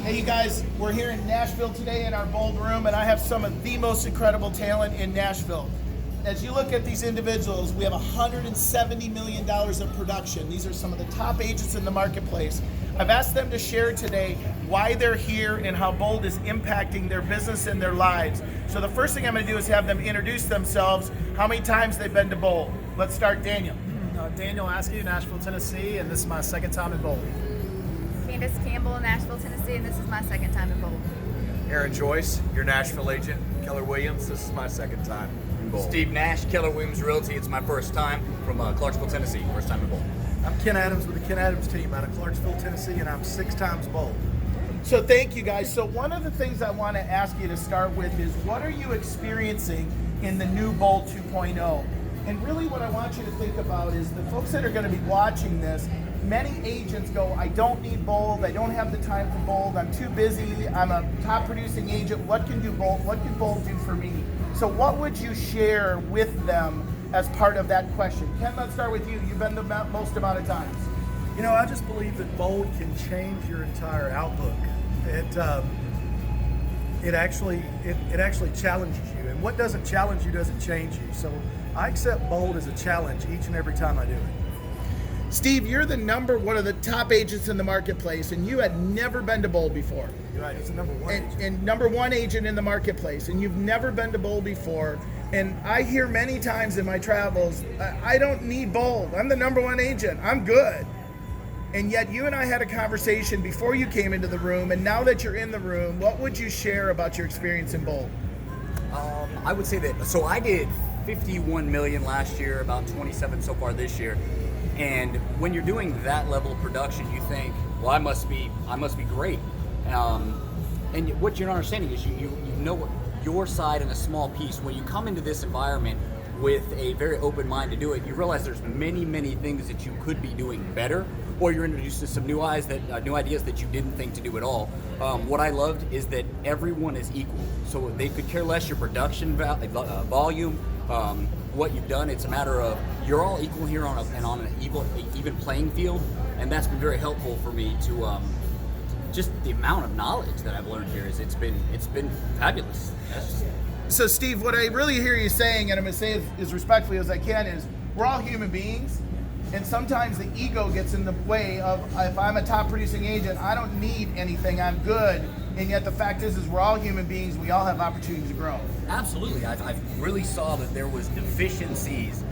Hey, you guys, we're here in Nashville today in our Bold Room, and I have some of the most incredible talent in Nashville. As you look at these individuals, we have $170 million of production. These are some of the top agents in the marketplace. I've asked them to share today why they're here and how Bold is impacting their business and their lives. So the first thing I'm going to do is have them introduce themselves, how many times they've been to Bold. Let's start, Daniel. Daniel Askey, Nashville, Tennessee, and this is my second time in Bold. Candace Campbell, Nashville, Tennessee, and this is my second time in Bold. Aaron Joyce, your Nashville agent. Keller Williams, this is my second time in Bold. Steve Nash, Keller Williams Realty. It's my first time from Clarksville, Tennessee. First time in Bold. I'm Ken Adams with the Ken Adams team out of Clarksville, Tennessee, and I'm 6 times Bold. So thank you guys. So one of the things I want to ask you to start with is what are you experiencing in the new Bold 2.0? And really what I want you to think about is the folks that are going to be watching this, many agents go, I don't need Bold, I don't have the time for Bold, I'm too busy, I'm a top producing agent, what can Bold do for me? So what would you share with them as part of that question? Ken, let's start with you. You've been the most amount of times. You know, I just believe that Bold can change your entire outlook. It actually challenges you, and what doesn't challenge you doesn't change you. So I accept Bold as a challenge each and every time I do it. Steve, you're one of the top agents in the marketplace, and you had never been to Bold before. You're right, it's the number one agent. And number one agent in the marketplace, and you've never been to Bold before. And I hear many times in my travels, I don't need Bold. I'm the number one agent. I'm good. And yet you and I had a conversation before you came into the room, and now that you're in the room, what would you share about your experience in Bold? I would say that, so I did 51 million last year, about 27 so far this year. And when you're doing that level of production, you think, well, I must be great. And what you're not understanding is you know what your side in a small piece. When you come into this environment with a very open mind to do it, you realize there's many, many things that you could be doing better, or you're introduced to some new ideas that you didn't think to do at all. What I loved is that everyone is equal. So they could care less your production volume, what you've done. It's a matter of you're all equal here on an even playing field, and that's been very helpful for me to just the amount of knowledge that I've learned here. It's been fabulous. So Steve, what I really hear you saying, and I'm going to say it as respectfully as I can, is we're all human beings, and sometimes the ego gets in the way of, if I'm a top producing agent, I don't need anything, I'm good. And yet the fact is we're all human beings, we all have opportunities to grow. Absolutely. I really saw that there was deficiencies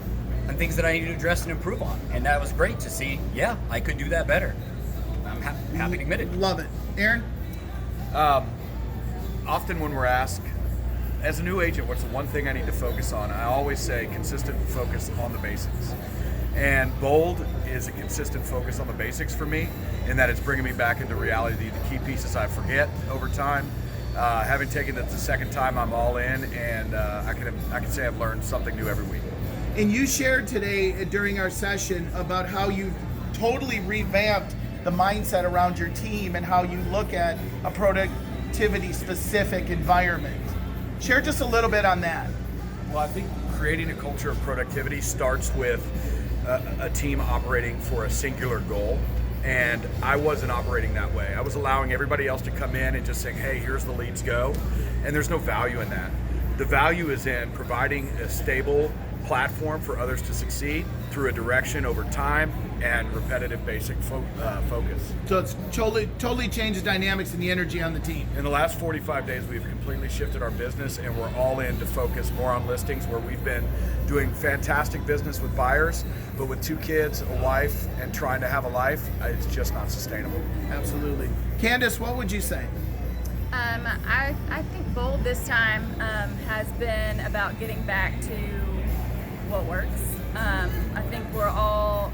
and things that I needed to address and improve on. And that was great to see, yeah, I could do that better. I'm happy to admit it. Love it. Aaron? Often when we're asked, as a new agent, what's the one thing I need to focus on? I always say consistent focus on the basics. And Bold is a consistent focus on the basics for me, in that it's bringing me back into reality. The key pieces I forget over time. Having taken it the second time, I'm all in, and I can say I've learned something new every week. And you shared today during our session about how you totally revamped the mindset around your team and how you look at a productivity-specific environment. Share just a little bit on that. Well, I think creating a culture of productivity starts with a team operating for a singular goal. And I wasn't operating that way. I was allowing everybody else to come in and just saying, hey, here's the leads, go. And there's no value in that. The value is in providing a stable platform for others to succeed through a direction over time and repetitive basic focus. So it's totally changed the dynamics and the energy on the team. In the last 45 days, we've completely shifted our business, and we're all in to focus more on listings, where we've been doing fantastic business with buyers, but with 2 kids, a wife, and trying to have a life, it's just not sustainable. Absolutely. Candace, what would you say? I think Bold this time has been about getting back to what works. I think we're all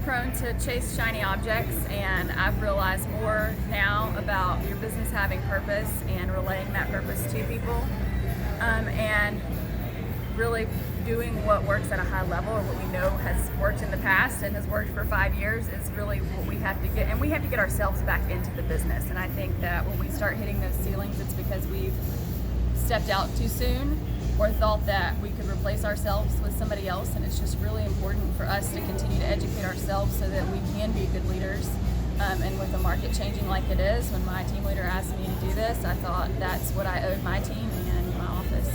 prone to chase shiny objects, and I've realized more now about your business having purpose and relaying that purpose to people, and really doing what works at a high level, or what we know has worked in the past and has worked for 5 years, is really what we have to get, and we have to get ourselves back into the business. And I think that when we start hitting those ceilings, it's because we've stepped out too soon or thought that we could replace ourselves with somebody else. And it's just really important for us to continue to educate ourselves so that we can be good leaders And with the market changing like it is, when my team leader asked me to do this, I thought that's what I owed my team and my office.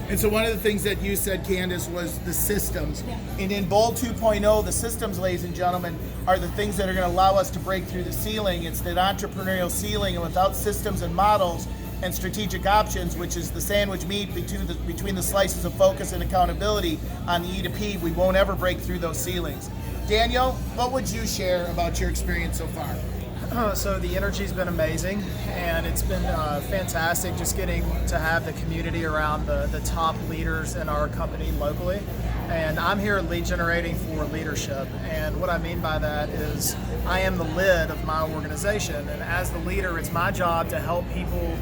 And so one of the things that you said, Candace, was the systems. And in Bold 2.0, the systems, ladies and gentlemen, are the things that are going to allow us to break through the ceiling. It's that entrepreneurial ceiling, and without systems and models and strategic options, which is the sandwich meat between the slices of focus and accountability on the E2P, we won't ever break through those ceilings. Daniel, what would you share about your experience so far? So the energy's been amazing, and it's been fantastic just getting to have the community around the top leaders in our company locally. And I'm here lead generating for leadership. And what I mean by that is I am the lid of my organization. And as the leader, it's my job to help people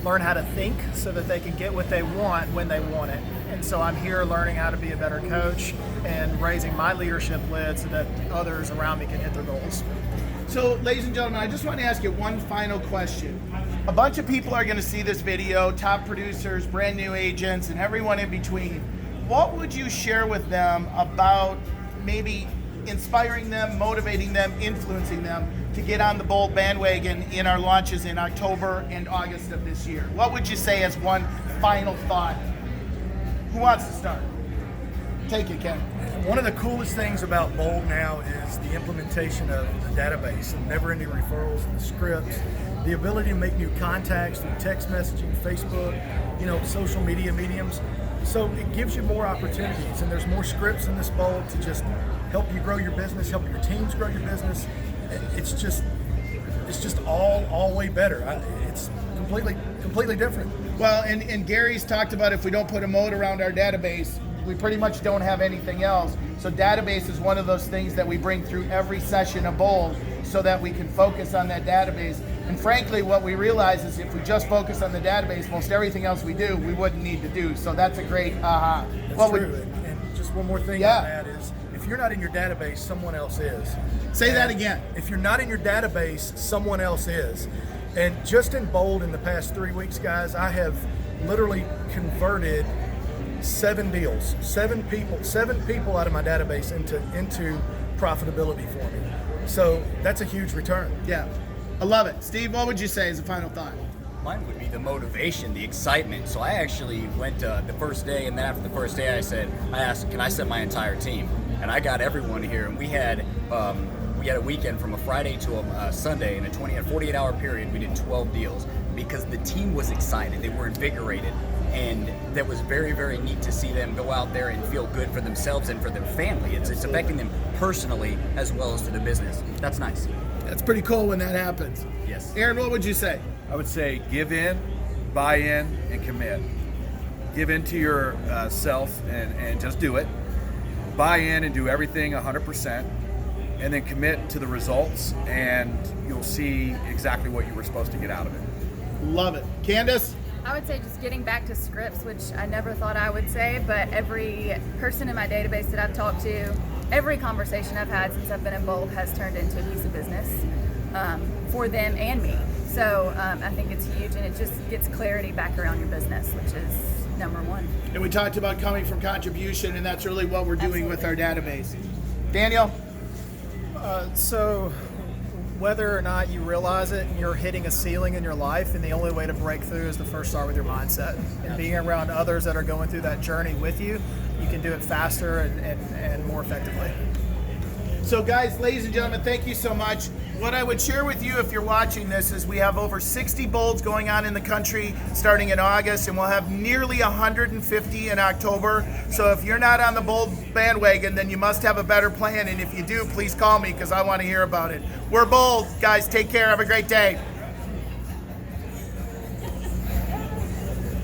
learn how to think so that they can get what they want when they want it. And so I'm here learning how to be a better coach and raising my leadership lid so that others around me can hit their goals. So, ladies and gentlemen, I just want to ask you one final question. A bunch of people are going to see this video, top producers, brand new agents, and everyone in between. What would you share with them about maybe inspiring them, motivating them, influencing them to get on the Bold bandwagon in our launches in October and August of this year? What would you say as one final thought? Who wants to start? Take it, Ken. One of the coolest things about Bold now is the implementation of the database and never-ending referrals and the scripts, the ability to make new contacts through text messaging, Facebook, social media mediums. So it gives you more opportunities, and there's more scripts in this Bold to just help you grow your business, help your teams grow your business. It's just all way better. It's completely different. Well, and Gary's talked about if we don't put a moat around our database, we pretty much don't have anything else. So database is one of those things that we bring through every session of Bold so that we can focus on that database. And frankly, what we realize is if we just focus on the database, most everything else we do, we wouldn't need to do. So that's a great aha. That's true. And just one more thing Yeah. on that is, if you're not in your database, someone else is. Say that again. If you're not in your database, someone else is. And just in Bold in the past 3 weeks, guys, I have literally converted 7 deals, 7 people out of my database into profitability for me. So that's a huge return. Yeah, I love it. Steve, what would you say as a final thought? Mine would be the motivation, the excitement. So I actually went the first day, and then after the first day, I asked, can I send my entire team? And I got everyone here, and we had a weekend from a Friday to a Sunday in a 48-hour period. We did 12 deals because the team was excited. They were invigorated. And that was very, very neat to see them go out there and feel good for themselves and for their family. It's affecting them personally as well as to the business. That's nice. That's pretty cool when that happens. Yes. Aaron, what would you say? I would say give in, buy in, and commit. Give in to your self and just do it. Buy in and do everything 100%, and then commit to the results, and you'll see exactly what you were supposed to get out of it. Love it. Candace? I would say just getting back to scripts, which I never thought I would say, but every person in my database that I've talked to, every conversation I've had since I've been in Bold has turned into a piece of business for them and me. So I think it's huge, and it just gets clarity back around your business, which is number one. And we talked about coming from contribution, and that's really what we're doing with our database. Daniel? So whether or not you realize it, you're hitting a ceiling in your life, and the only way to break through is to first start with your mindset. And being around others that are going through that journey with you, you can do it faster and more effectively. So guys, ladies and gentlemen, thank you so much. What I would share with you if you're watching this is we have over 60 Bolds going on in the country starting in August, and we'll have nearly 150 in October. So if you're not on the Bold bandwagon, then you must have a better plan. And if you do, please call me because I want to hear about it. We're Bold. Guys, take care. Have a great day.